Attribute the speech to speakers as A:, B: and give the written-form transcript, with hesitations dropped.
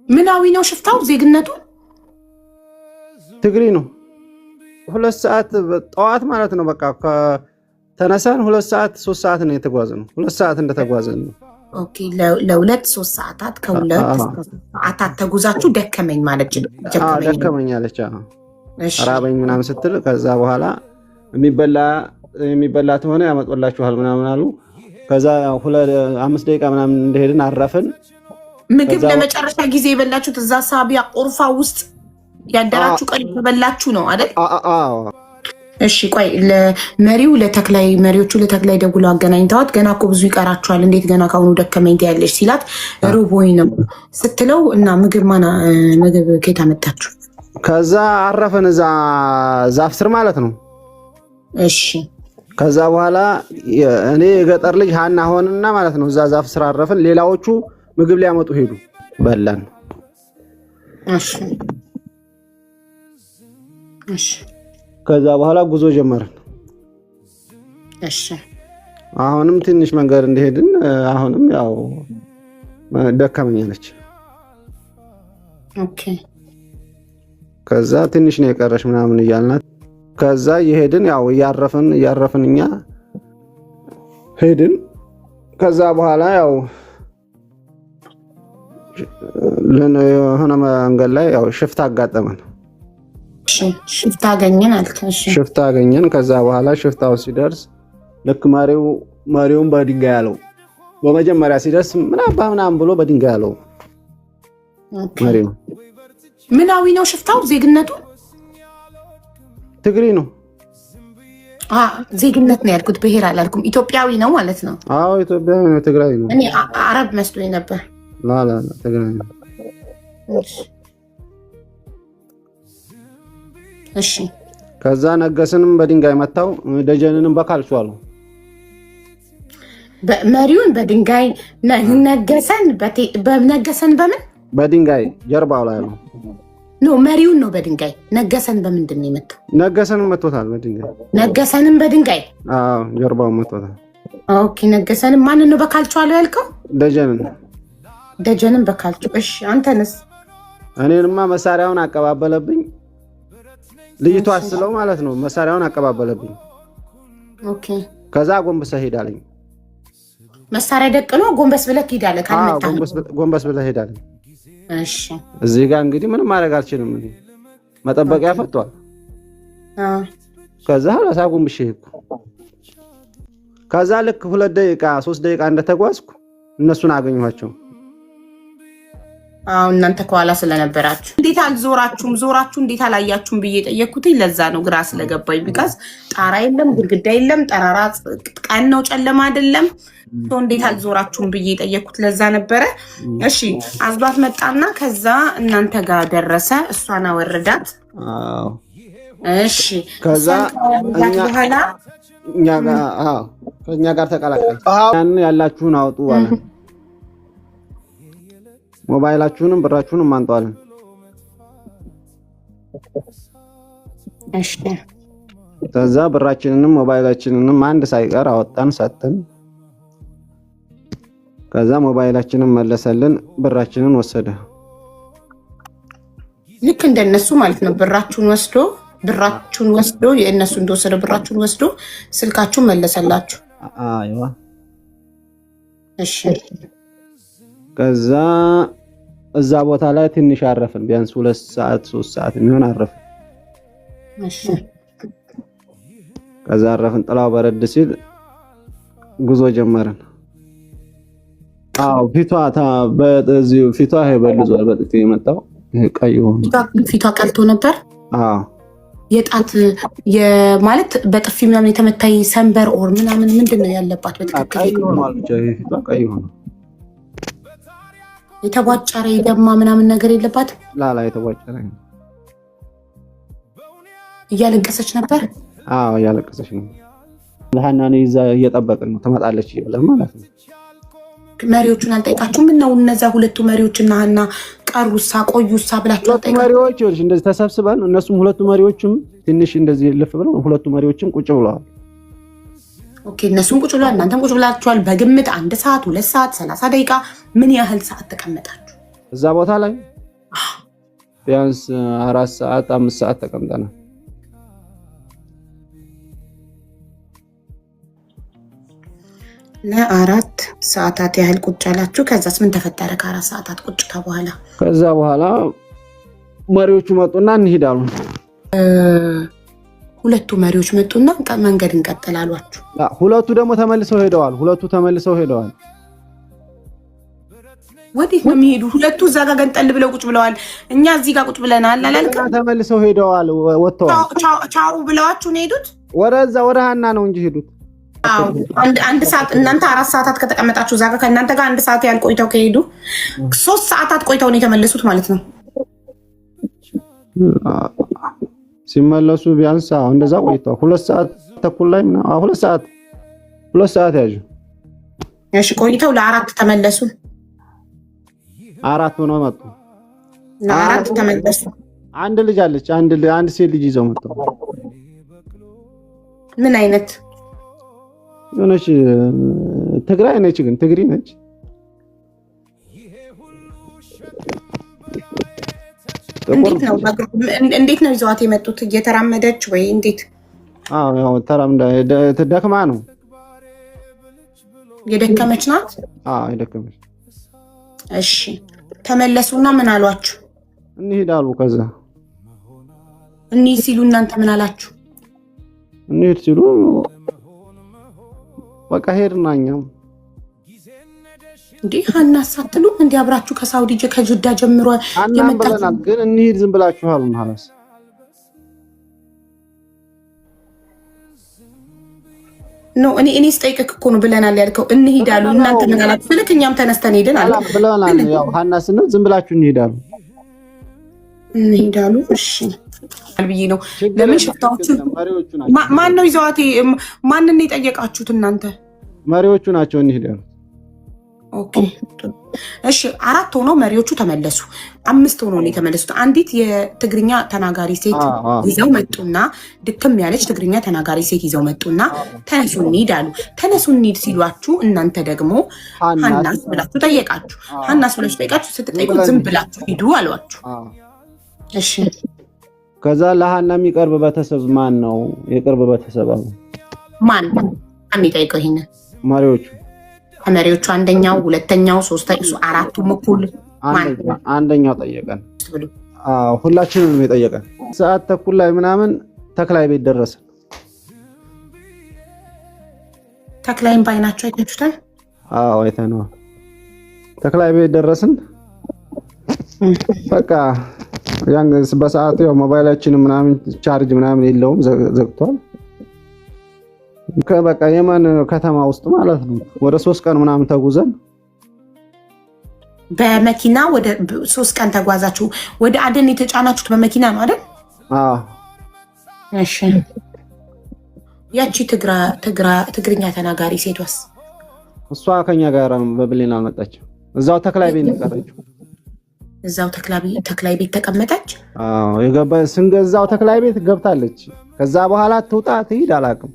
A: ምናዊ ነው ሽፍታው ዜግነቱ
B: ትግሪ ነው 2 ሰዓት ጠዋት ማለት ነው በቃ ተነሳን 2 ሰዓት 3 ሰዓት ነው የተጓዝነው 2 ሰዓት እንደተጓዘን ነው
A: ኦኬ ለሁለት 3 ሰዓታት ከሁለት ሰዓታት ተጉዛችሁ ደከመኝ ማለት
B: ደከመኝ አለች አራበኝ ምናምን ስትል ከዛ በኋላ የሚበላ ተሆነ ያመጣላችኋል ምናምን አሉ ከዛ 5 ደቂቃ ምናምን እንደሄድን አረፈን
A: ምግብ ለመጨረሻ ጊዜ የበላችሁት እዛ ሳቢያ ቁርፋ ውስጥ ያደራችሁ ቀን ተበላችሁ ነው አይደል
B: አዎ
A: እሺ ቆይ መሪዎቹ ለተክላይ ደውለው አገናኝተዋት ገና እኮ ብዙ ይቀራችኋል እንዴት ገና ካሁኑ ደከመኝ ትያለሽ ሲላት ሮቦይ ነው ስትለው እና ምግብ ከየት አመጣችሁ
B: ከዛ አረፈን እዛ ዛፍ ስር ማለት ነው
A: እሺ
B: ከዛ በኋላ እኔ የገጠር ልጅ ሃና ሆንና ማለት ነው እዛ ዛፍ ስር አረፈን ሌላዎቹ ምግብ ሊያመጡ ሄዱ በላን
A: እሺ
B: ከዛ በኋላ ጉዞ ጀመርን
A: እሺ
B: አሁንም ትንሽ መንገድ እንደሄድን አሁንም ያው ደከመኛለች
A: ኦኬ
B: ከዛ ትንሽ ነው የቀረሽ ምናምን ይያልናት ከዛ የሄድን ያው ያረፍን እኛ ሄድን ከዛ በኋላ ያው ለሆነ መንገድ ላይ ያው ሽፍታ አጋጠመን
A: ሽፍታ አገኘን አልከሽ
B: ሽፍታ አገኘን ከዛ በኋላ ሽፍታው ሲደርስ ልክ ማሪውን በድንጋይ ያለው በመጀመሪያ ሲደርስ ምናምን ብሎ በድንጋይ ያለው ማሪው
A: ምናዊ ነው ሽፍታው ዜግነቱ
B: ትግሪ ነው
A: ዜግነት ነው ያልኩት ብሄር አላልኩም ኢትዮጵያዊ ነው ማለት ነው
B: አዎ ኢትዮጵያዊ ነው ትግራይ ነው
A: እኔ አረብ መስሎኝ ነበር
B: ላ ትግራይ ነው
A: እሺ
B: ከዛ ነገስንም በድንጋይ መታው ደጀንንም በካልቹ አሉ
A: መሪውን በድንጋይ ነገሰን በምን
B: በድንጋይ ጀርባው ላይ ነው
A: ኖ መሪውን ነው በድንጋይ ነገሰን በምንድን ነው የመታው
B: ነገሰንም መቶታል በድንጋይ
A: ነገሰንም በድንጋይ
B: አዎ ጀርባው መቶታል
A: ኦኬ ነገሰንም ማን ነው በካልቹ አሉ ያልከው ደጀንን በካልቹ እሺ አንተንስ
B: እኔንማ መሳሪያውን አቀባበለብኝ ልጅቷ አስለው ማለት ነው መሳሪያውን አቀባበለብኝ
A: ኦኬ
B: ከዛ ጎንበስ ሄዳለኝ
A: መሳሪያ ደቅኖ ጎንበስ ብለህ ሄዳለህ ካልመጣ
B: ጎንበስ ብለህ ሄዳለኝ
A: እሺ
B: እዚህ ጋር እንግዲህ ምንም ማድረግ አልችልም እንዴ መጠበቂያ ፈቷል ከዛ ራሳ ጎንብሽ ሄድኩ ከዛ ልክ 2 ደቂቃ 3 ደቂቃ እንደተጓዝኩ እነሱን አገኘኋቸው
A: እናንተ ከኋላ ስለነበራችሁ እንዴት ዞራችሁ እንዴት አላያችሁም ብዬ ጠየቅኩት ለዛ ነው ግራ ስለገባኝ ቢካዝ ጣራ የለም ግድግዳ የለም ጠራራ ቀን ነው ጨለማ አይደለም እንዴት አልዞራችሁም ብዬ ጠየቅኩት ለዛ ነበረ እሺ አዝሏት መጣና ከዛ እናንተ ጋር ደረሰ እሷን አወረዳት
B: አዎ
A: እሺ
B: ከዛ ከኛ ጋር ተቀላቀለ ያን ያላችሁን አውጡ አለ ሞባይላችሁንም ብራችሁንም ማንጣዋለን
A: እሺ
B: ከዛ ብራችንንም ሞባይላችንንም አንድ ሳይቀር አወጣን ሰጠን ከዛ ሞባይላችንን መለሰልን ብራችንን ወሰደ
A: ልክ እንደነሱ ማለት ነው ብራችሁን ወስዶ የእነሱ እንደወሰደ ብራችሁን ወስዶ ስልካችሁን መለሰላችሁ
B: አይዋ
A: እሺ
B: ከዛ እዛ ቦታ ላይ ትንሽ አረፍን ቢያንስ 2 ሰዓት 3 ሰዓት የሚሆን አረፍን
A: እሺ
B: ከዛ አረፍን ጥላው በረድ ሲል ጉዞ ጀመርን ፊቷ በልዟል በጥጥ የመጣው ቀይ ሆኖ
A: ፊቷ ቀልቶ ነበር የጣት ማለት በጥፊ ምናምን የተመታይ ሰንበር ኦር ምናምን ምንድነው ያለባት በትክክል
B: ፊቷ ቀይ ሆኖ
A: የተቧጨረ የደማ ምናምን ነገር የለባት
B: ላላ የተቧጨረ
A: እያለቀሰች ነበር
B: እያለቀሰች ነው ለሃናን ይዛ እየጠበቅን ነው ትመጣለች ብለን ማለት ነው
A: መሪዎቹን አልጠይቃችሁም ምን ነው እነዛ ሁለቱ መሪዎችና ሃና ቀሩሳ ቆዩሳ ብላችሁ
B: አልጠይቃችሁም መሪዎች እንደዚህ ተሰብስበን እነሱም ሁለቱ መሪዎችም ትንሽ እንደዚህ ልፍ ብለው ሁለቱ መሪዎችም ቁጭ ብለዋል
A: ኦኬ እነሱም ቁጭ ብለዋል እናንተም ቁጭ ብላችኋል በግምት 1 ሰዓት 2 ሰዓት 30 ደቂቃ ምን ያህል ሰዓት ተቀመጣችሁ
B: እዛ ቦታ ላይ ቢያንስ 4 ሰዓት 5 ሰዓት ተቀምጠናል።
A: ለአራት ሰዓታት ያህል ቁጭ አላችሁ። ከዛስ ምን ተፈጠረ? ከ4 ሰዓታት ቁጭታ በኋላ
B: ከዛ በኋላ መሪዎቹ መጡና እንሄዳሉ።
A: ሁለቱ መሪዎች መጡና መንገድ እንቀጥላሏችሁ።
B: ሁለቱ ደግሞ ተመልሰው ሄደዋል።
A: ወዴት ነው የሚሄዱ? ሁለቱ እዛ ጋር ገንጠል ብለው ቁጭ ብለዋል። እኛ እዚህ ጋር ቁጭ ብለናል አላልክም?
B: ተመልሰው ሄደዋል፣ ወጥተዋል።
A: ቻው ብለዋችሁ ነው ሄዱት?
B: ወደዛ ወደ ሀና ነው እንጂ ሄዱት።
A: አዎ አንድ ሰዓት እናንተ 4 ሰዓታት ከተቀመጣችሁ እዛ ጋር ከእናንተ ጋር 1 ሰዓት ያህል ቆይተው ከሄዱ 3 ሰዓታት ቆይተው ነው የተመለሱት ማለት ነው።
B: ሲመለሱ ቢያንስ እንደዛ ቆይተው 2 ሰዓት ተኩል ላይ 2 ሰዓት ያዙ።
A: እሺ ቆይተው ለ4 ተመለሱ።
B: 4 ሆነው መጡ።
A: ለ4 ተመለሱ።
B: አንድ ልጅ አለች፣ አንድ ሴት ልጅ ይዘው መጡ።
A: ምን አይነት
B: የሆነች ትግራይ ነች፣ ግን ትግሪ ነች።
A: እንዴት ነው ይዘዋት የመጡት? እየተራመደች ወይ እንዴት?
B: ያው ተራምዳ ደክማ ነው።
A: የደከመች ናት?
B: የደከመች።
A: እሺ ተመለሱና ምን አሏችሁ?
B: እንሄዳሉ። ከዛ
A: እንሂድ ሲሉ እናንተ ምን አላችሁ?
B: እንሂድ ሲሉ በቃ ሄድና እኛም
A: እንዴ ሀና ሳትሉ እንዴ አብራችሁ ከሳውዲ ከጅዳ ጀምሮ
B: የመጣችሁ ግን እንሂድ ዝም ብላችሁ አሉ ማለት
A: ነው። እኔ ስጠይቅክ እኮ ነው ብለናል ያልከው። እንሂዳሉ እናንተ ምን አላችሁ? ስለክ እኛም ተነስተን ሄደን አለ
B: ብለናል። ያው ሀና ስንል ዝም ብላችሁ
A: እንሂዳሉ። እሺ አልብዬ ነው። ለምን ሽፍታዎቹ ማን ነው ይዘዋት? ማንን ነው የጠየቃችሁት እናንተ?
B: መሪዎቹ ናቸው እንሂዳሉ።
A: ኦኬ እሺ 4 ሆነው መሪዎቹ ተመለሱ። 5 ሆነው ነው የተመለሱት። አንዲት የትግርኛ ተናጋሪ ሴት ይዘው መጡና ድክም ያለች ትግርኛ ተናጋሪ ሴት ይዘው መጡና ተነሱ እንሂድ አሉ። ተነሱ እንሂድ ሲሏችሁ እናንተ ደግሞ ሀናስ ብላችሁ ጠየቃችሁ። ሀናስ ብላችሁ ጠየቃችሁ። ስትጠይቁ ዝም ብላችሁ ሂዱ አሏችሁ። እሺ
B: ከዛ ለሀና የሚቀርብ ቤተሰብ ማን ነው? የቅርብ ቤተሰብ አሉ።
A: ማን ይጠይቀው? ይሄንን
B: መሪዎቹ
A: ከመሪዎቹ አንደኛው፣ ሁለተኛው፣ ሶስተኛው፣ 4ቱም እኩል
B: አንደኛው ጠየቀን። ሁላችንም የጠየቀን ሰዓት ተኩል ላይ ምናምን ተክላይ ቤት ደረሰ።
A: ተክላይም ባይናቸው አይታችሁታል?
B: አይተነዋል። ተክላይ ቤት ደረስን። በቃ ያን በሰዓቱ ያው ሞባይላችን ምናምን ቻርጅ ምናምን የለውም፣ ዘግቷል። በቃ የማን ከተማ ውስጥ ማለት ነው። ወደ 3 ቀን ምናምን ተጉዘን
A: በመኪና ወደ 3 ቀን ተጓዛችሁ። ወደ አደን የተጫናችሁት በመኪና ነው አይደል? እሺ ያቺ ትግርኛ ተናጋሪ ሴቷስ?
B: እሷ ከኛ ጋር በብሌን አልመጣችም። እዛው ተክላይ ቤት ቀረችው።
A: እዛው ተክላይ ቤት ተቀመጠች።
B: ስንገዛው ተክላይ ቤት ገብታለች። ከዛ በኋላ ትውጣ ትሂድ አላውቅም።